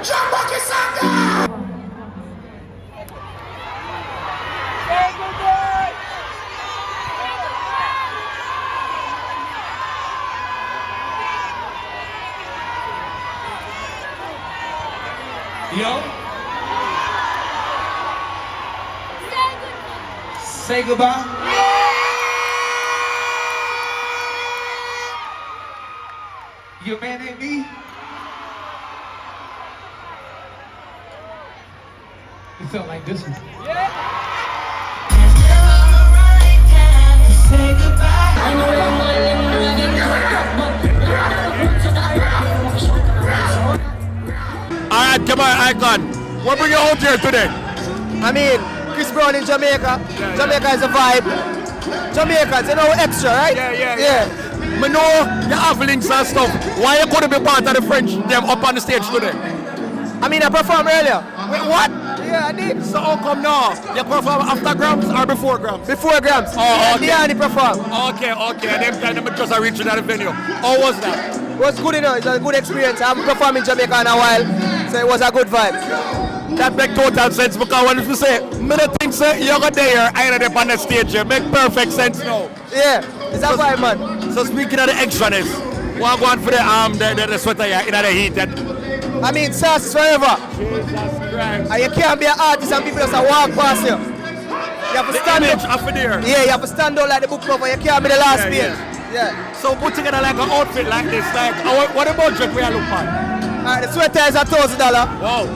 Jump back your son. Yo. Say goodbye. Your man ain't me. It felt like this one. Yeah. Say goodbye. Alright, come on, Icon. What bring you out here today? I mean, Chris Brown in Jamaica. Jamaica is a vibe. Jamaicans, you know, extra, right? Yeah. I know you have links and stuff. Why you couldn't be part of the French them up on the stage today? I mean, I performed earlier. Wait, what? Yeah, I did. So how come now? You perform after Grams or before Grams? Before Grams. Oh, okay. Yeah, I performed. Okay. Them time them just reaching at the venue. How was that? It was good, you know. It was a good experience. I haven't performed in Jamaica in a while, so it was a good vibe. That make total sense because when you say, many things say you're there, I had up on the stage, it make perfect sense now. Yeah, it's a vibe, man. So speaking of the extraness, what going for the sweater in the heat? I mean, sauce is forever. Jesus Christ. And you can't be an artist and people just walk past you. You have to stand up. There. Yeah, you have to stand out like the book cover. You can't be the last page. Yeah. So put together like an outfit like this, like what about budget we are looking at? Alright, the sweater is $1,000. Wow.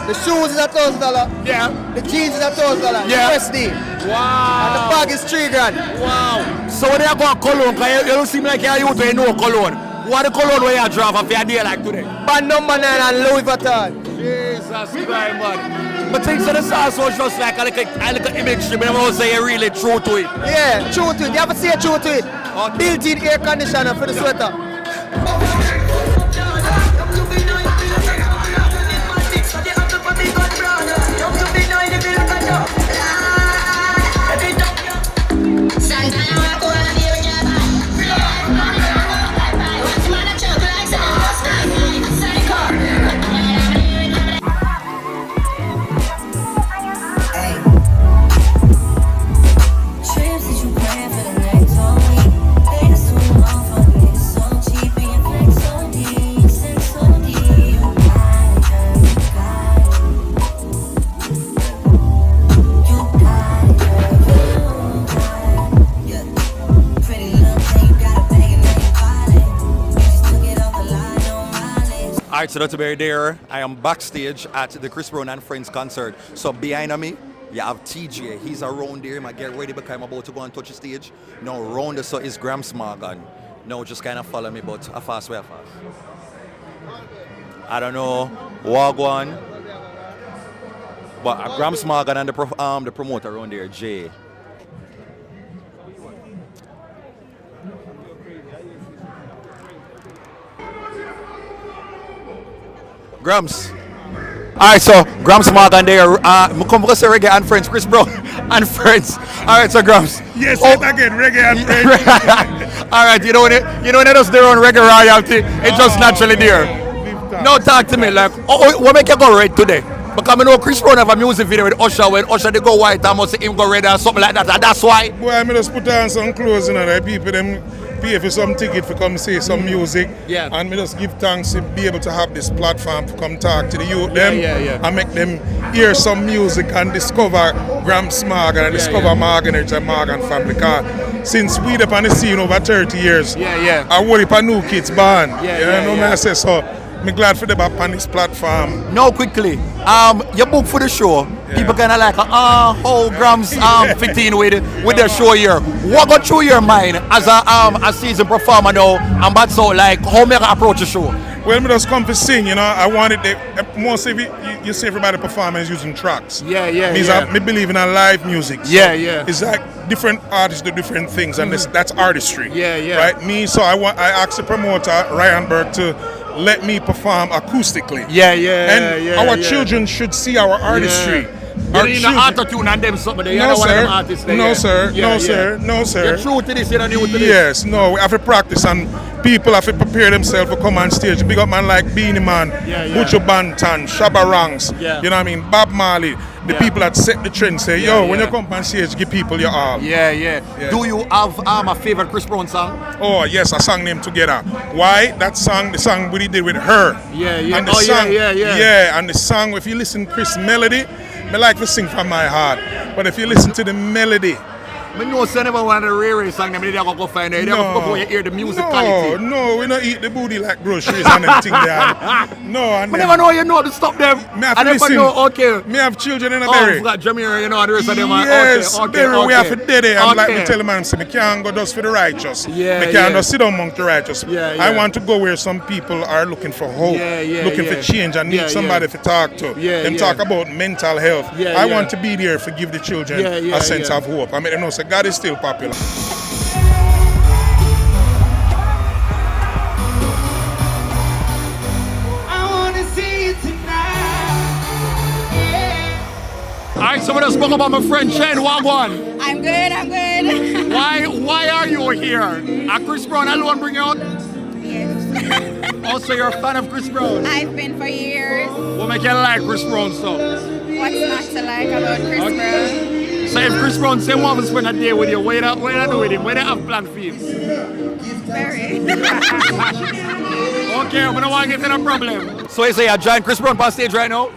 The shoes is $1,000. Yeah. The jeans is $1,000. Yeah. USD. Wow. And the bag is $3,000. Wow. So when you go to Cologne, because you don't seem like you're to know Cologne. What the Cologne where you drive for your day like today? Band number 9 and Louis Vuitton. Jesus Christ, man. But things of the sauce was just like a little image, but I won't say you're really true to it. Yeah, true to it. You have to say true to it. Okay. Built-in air conditioner for the sweater. Alright, so Dutty there. I am backstage at the Chris Brown and Friends concert. So behind me, you have TJ. He's around there. I get ready because I'm about to go and touch the stage. Now round the so is Grams Morgan. Now just kind of follow me, but a fast way fast. I don't know Wagwan, but Grams Morgan and the promoter around there, Jay. Grams. Alright, so Grams Morgan there. I'm come to say Reggae and Friends, Chris Brown and Friends. Alright, so Grams. Yes, again, Reggae and Friends. Alright, you know when it does their own reggae royalty, it's just naturally there. Now talk to me, like, what make you go red today? Because I know Chris Brown have a music video with Usher, when Usher they go white, I must say him go red or something like that, and that's why. Boy, I just put on some clothes, you know, like people them pay for some ticket for come see some music. Yeah. And me just give thanks to be able to have this platform to come talk to the youth them and make them hear some music and discover Grams Morgan and discover Morgan and Morgan family. Because since we up on the scene over 30 years, I worry for new kids born. You know what I say? So I'm glad for them up on this platform. Now quickly, your book for the show, people kind of like, how Grams fit in with the show here. What got through your mind as a seasoned performer now, and that's so like, how may I approach the show? Well, me just come to sing, you know. I wanted mostly you see everybody performing using tracks. Me believe in a live music. So it's like different artists do different things, and that's artistry. Right? Me, so I asked the promoter Ryan Burke to let me perform acoustically. Our children should see our artistry. You need the auto-tune and them something there. You No, know one of sir. them artists there. No, yeah. sir. Yeah, No, yeah. sir. No, sir. You're true to this, you're not new to this. Yes, no, we have to practice and people have to prepare themselves to come on stage. Big up man like Beanie Man, Butcher Banton, Shabba Ranks, you know what I mean, Bob Marley, the people that set the trend say, yo, when you come on stage, give people your all. Yeah. Do you have a favorite Chris Brown song? Oh, yes, I sang them together. Why? That song, the song we did with her. Yeah. And the Oh, song, yeah. Yeah, and the song, if you listen to Chris' melody, I like to sing from my heart. But if you listen to the melody, I know some never want to rare song, they don't go find it. They don't go before you hear the music quality. No, we don't eat the booty like groceries and everything there. No, and I never know you know to stop them. I never know, okay. Me have children in a Oh, berry. you got Jamaica, you know, and the rest of them. Yes, berry, we have to dead it. And like Okay. me tell the man, say, me can't go just for the righteous. Yeah, me can't yeah. just sit down among the righteous. Yeah. I want to go where some people are looking for hope, looking for change and need somebody to talk to. Them talk about mental health. I want to be there to give the children a sense of hope. I make them know say God is still popular. I wanna see you tonight. Yeah. Alright, so we just spoke about my friend Chen Wagwan. I'm good. Why are you here? Chris Brown alone bring you out? Yes. Also, you're a fan of Chris Brown. I've been for years. What make you like Chris Brown so? What's not to like about Chris Brown? So if Chris Brown say want to spend a day with you, what you do with him? What you have planned for him? Very. Okay, we don't want to get in a problem. So you say you join Chris Brown on stage right now?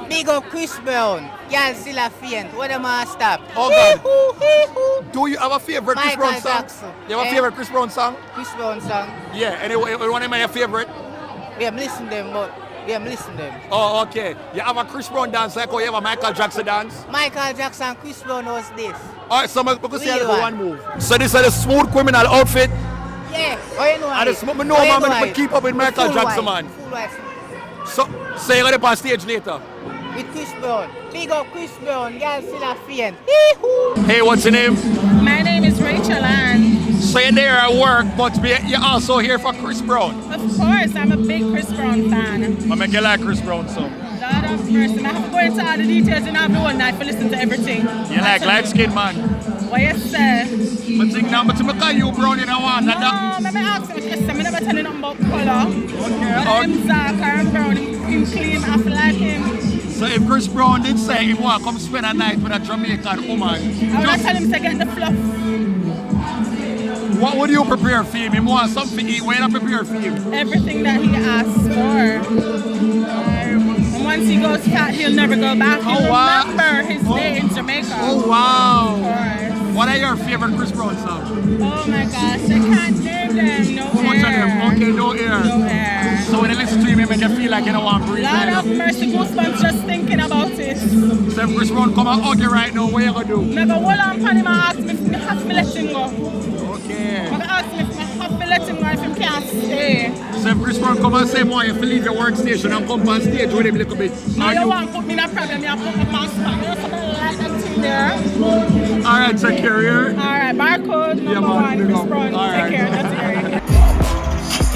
Big up Chris Brown. Y'all still a faint. What am I stop? Oh God. Do you have a favorite Chris Brown song? Jackson. You have a favorite Chris Brown song? Chris Brown song. Yeah, anyway, one of your favorite? We have listened them, but we have listened them. Oh, okay. You have a Chris Brown dance like how you have a Michael Jackson dance? Michael Jackson, Chris Brown was this. Alright, so because you have Real one move. So this is a smooth criminal outfit. Yeah. Oh, you know And it. it's no man, but keep up with Michael Full Jackson, white, man. Full white. So you're gonna on stage later. With Chris Brown. Big up Chris Brown. Y'all still a faint. Hey, what's your name? My name is Rachel Ann. So you're there at work, but you're also here for Chris Brown. Of course, I'm a big Chris Brown fan. I make you like Chris Brown, so. Lord of mercy, I have to go into all the details and I have the whole night to listen to everything. You like light skin, man. What you say? But think now, but you call you brown, you don't want No, that. let me ask you what you say. I never tell you nothing about color. Okay. Him dark or him brown, him clean, I feel like him. So if Chris Brown did say he want to come spend a night with a Jamaican woman, I want to tell him to get the fluff. what would you prepare for him? He want something to eat, what you prepare for him? Everything that he asks for. And once he goes fat, he'll never go back. He'll remember his day in Jamaica. Oh, wow. Of course. What are your favorite Chris Brown songs? Oh my gosh, I can't name them. No How much of air. them? Okay, no air. No air. So when you listen to him, it make you feel like you don't want to breathe. Lord of mercy, goosebumps just thinking about it. So if Chris Brown come out hug you right now, what you gonna do? Never hold on upon him and ask me if I have to let him go. Okay. I'm gonna ask him if I have to let him go if he can't stay. So if Chris Brown come and say more, you have to leave your workstation and come on stage with him a little bit. Now you want to put me in a problem, you have to put me on spot. You know something like that thing there? Alright, take care here. Alright, barcode number man, one, big Chris up. Brown. All right. Take care, that's it.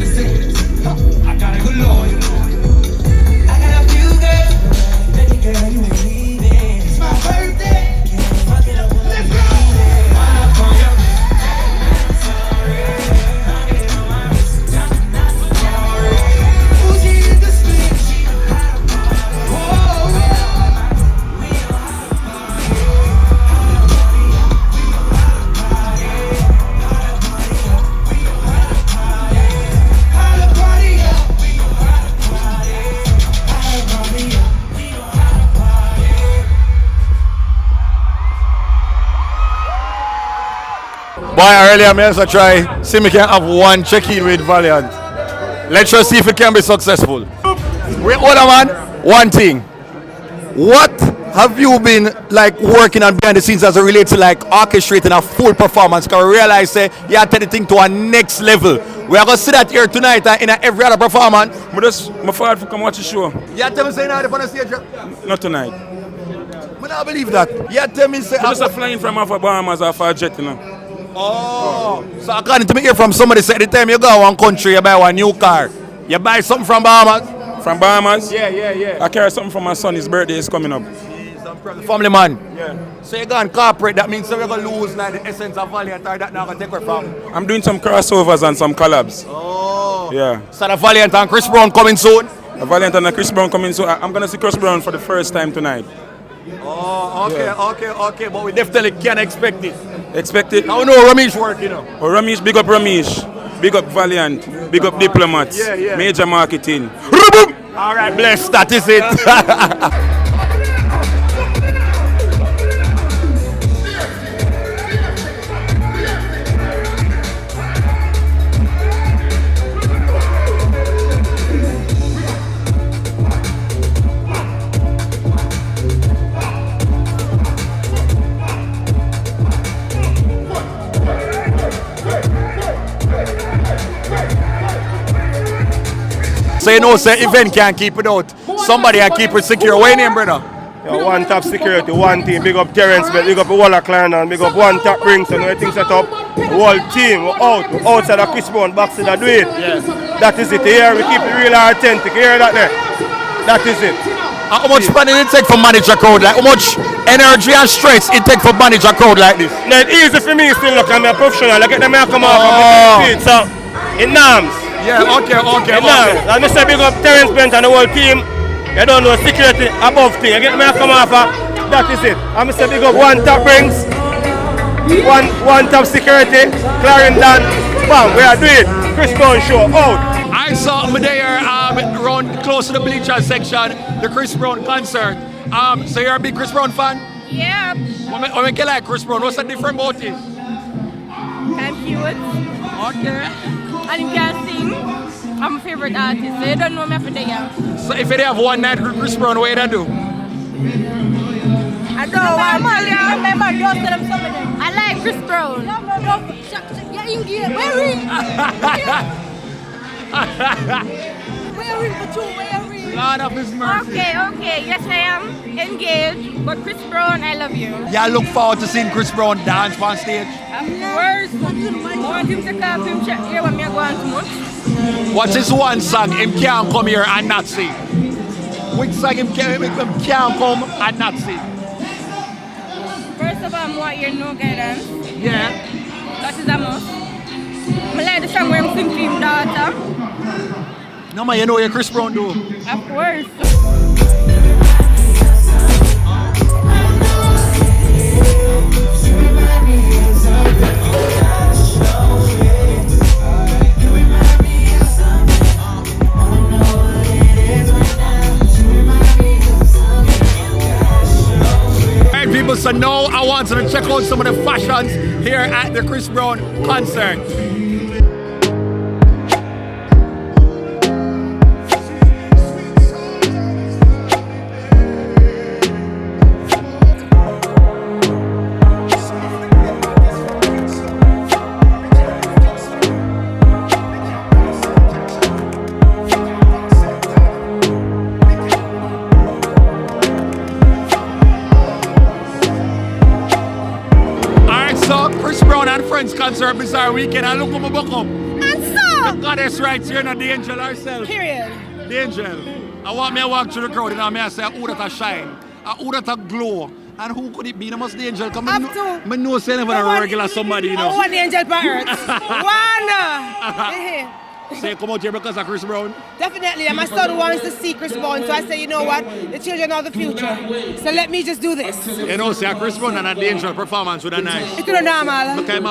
I got a good lord. I got a few girls. Baby girl, you ain't leaving. It's my birthday. Let's go. Fuji is the split. Boy, earlier I also try, see me can have one check-in with Valiant. Let's just see if it can be successful. Wait, hold on, man. One thing. What have you been like working on behind the scenes as it relates to like orchestrating a full performance? Because we realize say you have to take the thing to a next level. We are going to see that here tonight and in every other performance. I forgot to come watch the show. You have to say now on the stage. Not tonight. I don't believe that. You tell me say Just a flying from off a Bahamas off a jet, you know. Oh. So according to me hear from somebody say the time you go one country you buy one new car. You buy something from Bahamas? From Bahamas? Yeah. I carry something for my son, his birthday is coming up. Family man. Yeah. So you go and corporate, that means you're going to lose like the essence of Valiant or that now going to take away from? I'm doing some crossovers and some collabs. Oh. Yeah. So the Valiant and Chris Brown coming soon? The Valiant and the Chris Brown coming soon. I'm going to see Chris Brown for the first time tonight. Oh, okay. But we definitely can expect it. Expect it? Now we know Ramesh work, you know. Oh, Ramesh, big up Ramesh. Big up Valiant. Big up Diplomats. Yeah. Major marketing. All right, bless. That is it. So you know, say event can't keep it out. Somebody can keep it secure. What name, brother? Yeah, one top security, one team. Big up Terrence, big up Walla Clan, and big up one top rings and everything set up. The whole team, we're outside of Chris Brown, back to the do it. Yes. That is it. Here we keep it real authentic. You hear that there? That is it. How much money it take for manage a crowd? Like how much energy and stress it take for manage a crowd like this? Now it's easy for me still look, I'm a professional. I get them here come off and make it so it norms. Yeah, okay. And Mr. Big up Terrence Bent and the whole team. You don't know security above thing. You get me come off. That is it. And Mr. Big up one top rings, one top security, Clarendon. Bam, we are doing Chris Brown show out. I saw him there around close to the bleacher section, the Chris Brown concert. So you're a big Chris Brown fan? Yeah. When we like Chris Brown, what's the different about it? I'm cute. Okay. And you can sing. I'm a favorite artist. So you don't know me for the year. So if they have one night with Chris Brown, what do you do? I don't know. I like Chris Brown. You're Indian. Lord of His mercy. Okay. Yes, I am engaged. But Chris Brown, I love you. Yeah, look forward to seeing Chris Brown dance on stage. Of course. I want him to come to check here when me go on too much. What is one song him can't come here and not sing? Which song him can't come and not sing? First of all, I want your no guidance. Yeah. That is a must. I like the song where I'm singing to him daughter. No man, you know what Chris Brown do? Of course. Alright people, so now I want you to check out some of the fashions here at the Chris Brown concert. Concert Bizarre Weekend and look at my book up. And so, the goddess right here, not the angel herself. period. The angel. I want me to walk through the crowd and I say, who that a shine, who that a glow, and who could it be? I must the angel come. Up to. I know say never a regular somebody, you know. I want the angel for earth. One. Say come out here because of Chris Brown. Definitely, and my son wants to see Chris Brown, so I say, you know what, the children are the future. So let me just do this. You know, say Chris Brown and a dangerous performance with a nice. It's not normal. Look, I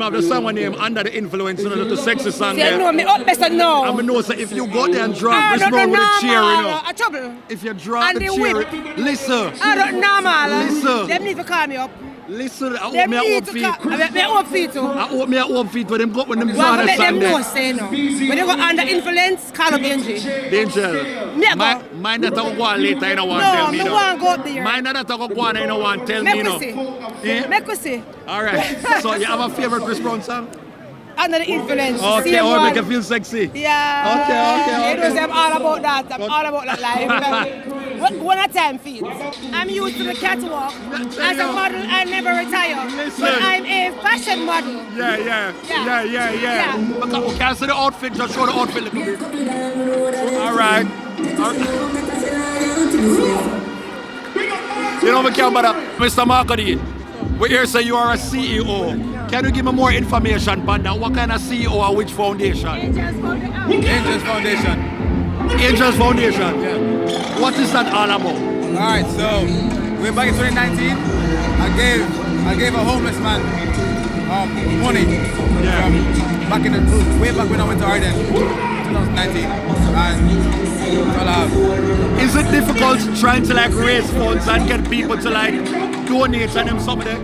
have the song name Under the Influence, you know, the sexy song. See, I know me up better now. I know, say if you go there and draw Chris Brown with a chair, you know. A trouble. If you draw And the the chair, whip. listen. I don't normal. Listen. Them need to call me up. Listen, I Them hope me at need home to feet. call me up feet too. I hope me at home feet when them go when them draw Well, the let them song know, there. say no. When they go under influence, call up Benji. Angel. Never. Mind that I go on later, you don't want to No, tell me. I No. want to go up there. Mind that I go on, you don't want to tell me. Make No. we see. Eh? Make we see. All right. So you have a favorite Chris Brown song? Under the influence. Okay, Same I one. make you feel sexy. Yeah. Okay. You know, say I'm all about that. I'm all about that life. one at a time feet. I'm used to the catwalk. As a model, I never retire. But I'm a fashion model. Yeah. Okay, I see the outfit, just show the outfit a little bit. All right. You know, we can't bother. Mr. Marcody, we hear say you are a CEO. Can you give me more information about that? What kind of CEO or which foundation? Angels Foundation. Angels Foundation? Yeah. What is that all about? Alright, so we're back in 2019. I gave a homeless man money from back in the way back when I went to Arden, 2019. And that's all I have. Is it difficult trying to like raise funds and get people to like donate and them some of them?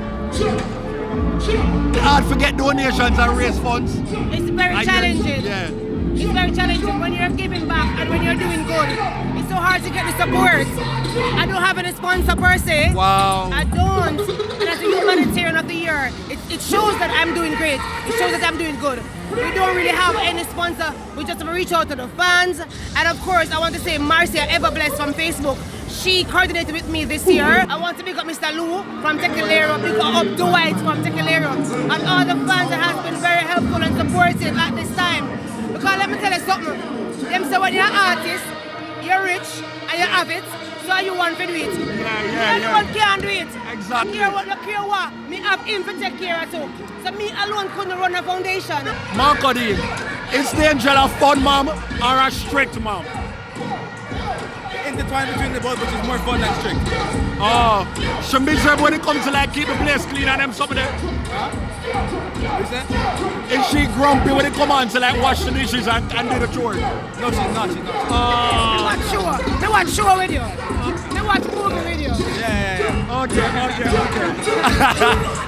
It's hard to get donations and raise funds. It's very challenging. Yeah. It's very challenging when you're giving back and when you're doing good. It's so hard to get the support. I don't have any sponsor per se. Wow. I don't. And as a humanitarian of the year, it shows that I'm doing great. It shows that I'm doing good. We don't really have any sponsor. We just reach out to the fans. And of course, I want to say Marcia Everbless from Facebook. She coordinated with me this year. I want to pick up Mr. Lou from Tequilero, pick up Dwight from Tequilero, and all the fans that has been very helpful and supportive at this time. Because let me tell you something. Them say when you're an artist, you're rich and you have it, so you want to do it. Everyone can't do it. Exactly. Look here what, me have him to take care of too. So me alone couldn't run a foundation. Marcody, is the angel a fun mom or a strict mom? Intertwined between the both, which is more fun than strict. Oh, she miserable when it comes to like keep the place clean and them some of them. What's that? Is she grumpy when it come on to like wash the dishes and do the chores? No, she's not. Me watch show with you. Me watch movie with you. Yeah. Okay.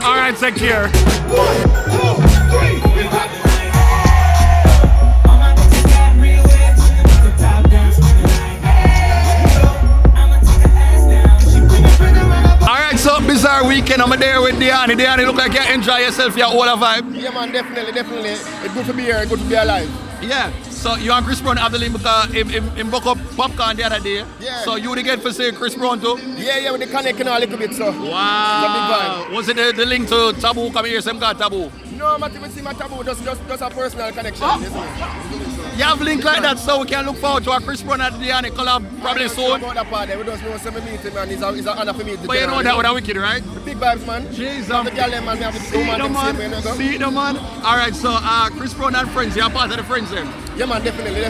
All right, take care. Alright, so bizarre weekend. I'm there with Diani. Diani, look like you enjoy yourself, your whole vibe. Yeah, man, definitely. It's good to be here, good to be alive. Yeah. So you and Chris Brown have the link because him broke up Popcorn the other day. Yeah. So you get for say Chris Brown too? Yeah, with the connecting a little bit, so. Wow. It's a big vibe. Was it the link to Taboo? Come here, some got Taboo. No, I'm not even seeing my Taboo, just a personal connection. Oh. Yes, You have link like that, so we can look forward to a Chris Brown and Diani collab probably soon. About that part there, we just know some meeting, man. It's an honor for me to But you know that was wicked, right? The big vibes, man. Jesus. The girl, man, we have the See the man. Alright, so Chris Brown and friends, you're part of the friends then? Yeah, man, definitely.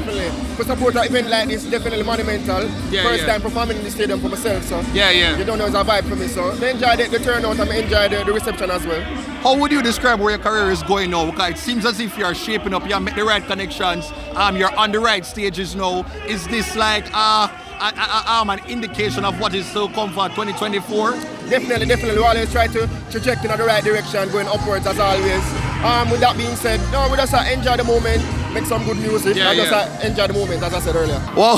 To support an event like this, definitely monumental. First time performing in the stadium for myself, so. Yeah. You don't know, it's a vibe for me, so. I enjoyed the turnout and I enjoyed the reception as well. How would you describe where your career is going now? Because it seems as if you're shaping up, you make the right connections, you're on the right stages now. Is this like an indication of what is to come for 2024? Definitely. We always try to traject in the right direction, going upwards as always. With that being said, no, we just enjoy the moment, make some good music, and just enjoy the moment, as I said earlier. Well,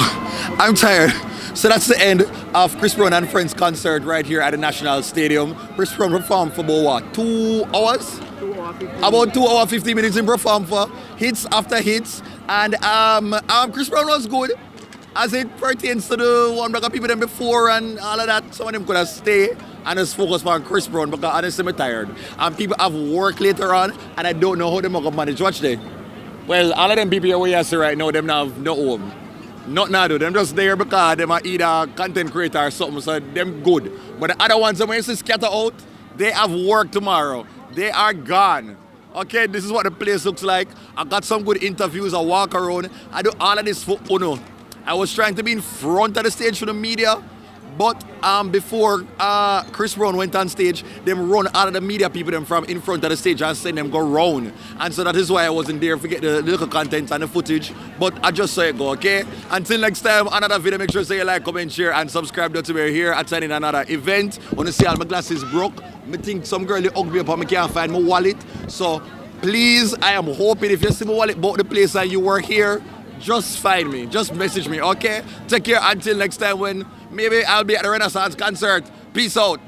I'm tired. So that's the end of Chris Brown and Friends concert right here at the National Stadium. Chris Brown performed for about what, 2 hours? About 2 hours, 50 minutes in perform for hits after hits. And Chris Brown was good as it pertains to the one that got people them before and all of that. Some of them could have stayed and just focus on Chris Brown because honestly I'm tired. And people have work later on and I don't know how they're going to manage. Watch day. Well, all of them people here we see right now, them now have no home. Nothing to do. Them just there because them are either content creator or something, so them good. But the other ones, when you see scatter out, they have work tomorrow. They are gone. Okay, this is what the place looks like. I got some good interviews. I walk around. I do all of this for Uno. I was trying to be in front of the stage for the media, but before Chris Brown went on stage, them run out of the media people them from in front of the stage and send them go round. And so that is why I wasn't there to get the little content and the footage. But I just saw it go, okay? Until next time, another video. Make sure to like, comment, share, and subscribe to We're here attending another event. When you see all my glasses broke, I think some girl hugged me up and I can't find my wallet. So please, I am hoping if you see my wallet about the place and you were here, just find me. Just message me, okay? Take care until next time when maybe I'll be at the Renaissance concert. Peace out.